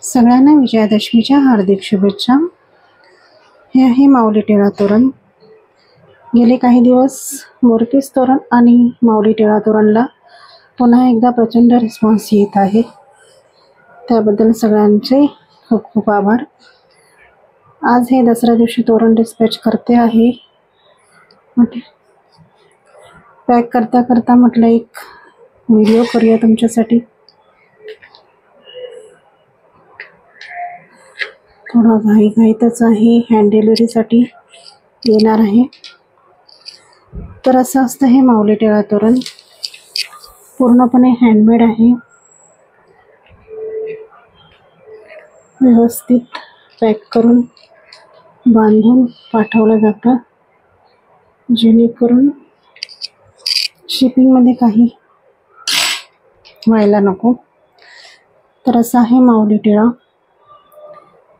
सगळ्यांना विजयादशमीच्या हार्दिक शुभेच्छा। हे आहे माऊली टिळा तोरण। गेले काही दिवस मोरपीस तोरण आणि माऊली टिळा तोरणला पुन्हा एकदा प्रचंड रिस्पॉन्स येत आहे, त्याबद्दल सगळ्यांचे खूप खूप आभार। आज हे दसऱ्या दिवशी तोरण डिस्पॅच करते आहे। पॅक करता करता म्हटलं एक व्हिडिओ करूया तुमच्यासाठी। थोडा घाईघाईतच आहे, हँड डिलिव्हरीसाठी येणार आहे। तर असं असतं हे माऊली टिळा तोरण, पूर्णपणे हँडमेड आहे। व्यवस्थित पॅक करून बांधून पाठवलं जातं, जेणेकरून शिपिंगमध्ये काही व्हायला नको। तर असं आहे माऊली टिळा।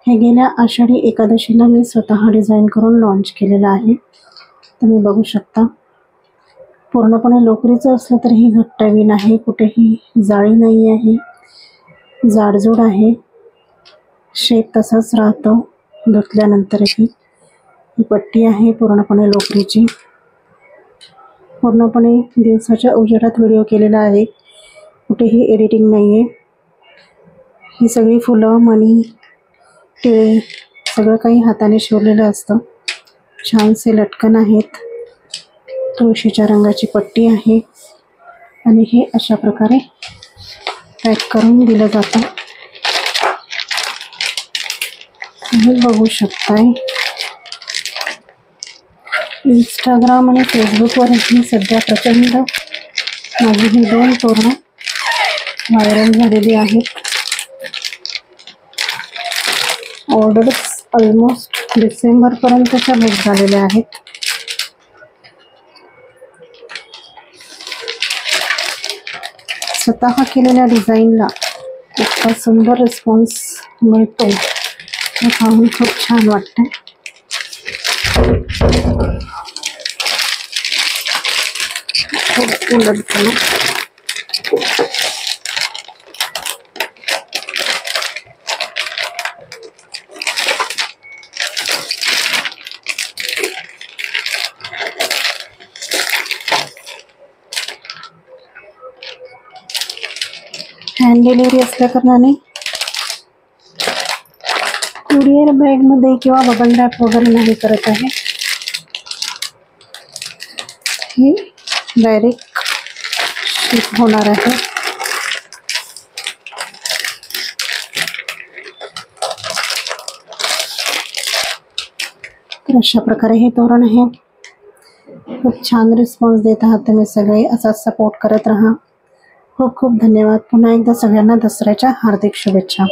हे गेल्या आषाढी एकादशीला मी स्वतः डिझाईन करून लॉन्च केलेलं आहे, तुम्ही बघू शकता। पूर्णपणे लोकरीचं असलं तरीही घट्ट विण आहे, कुठेही जाळी नाही आहे, जाडजूड आहे, शेप तसाच राहतो धुतल्यानंतरही। ही पट्टी आहे पूर्णपणे लोकरीची। पूर्णपणे दिवसाच्या उजेडात व्हिडिओ केलेला आहे, कुठेही एडिटिंग नाही आहे। ही सगळी फुलं, मणी, टिळे सगळं काही हाताने शिवलेलं असतं। छानसे लटकन आहेत, तुळशीच्या रंगाची पट्टी आहे आणि हे अशा प्रकारे पॅक करून दिलं जातं, तुम्ही बघू शकताय। इंस्टाग्राम आणि फेसबुकवरही सध्या प्रचंड माझी ही 2 तोरणं व्हायरल झालेली आहेत। ऑर्डर्स ऑलमोस्ट डिसेंबरपर्यंतच्या बुक झालेल्या आहेत। स्वतः केलेल्या डिझाईनला इतका सुंदर रिस्पॉन्स मिळतो, हे पाहून खूप छान वाटतं। हँड डिलिव्हरी असल्या कारणाने कुरिअर बॅगमध्ये किंवा बबल रॅप वगैरे नाही करत आहे, हे डायरेक्ट शिप होणार आहे। तर अशा प्रकारे हे तोरण आहे। खूप छान रिस्पॉन्स देत आहात तुम्ही सगळे, असाच सपोर्ट करत राहा। खूप खूप धन्यवाद। पुन्हा एकदा सगळ्यांना दसऱ्याच्या हार्दिक शुभेच्छा।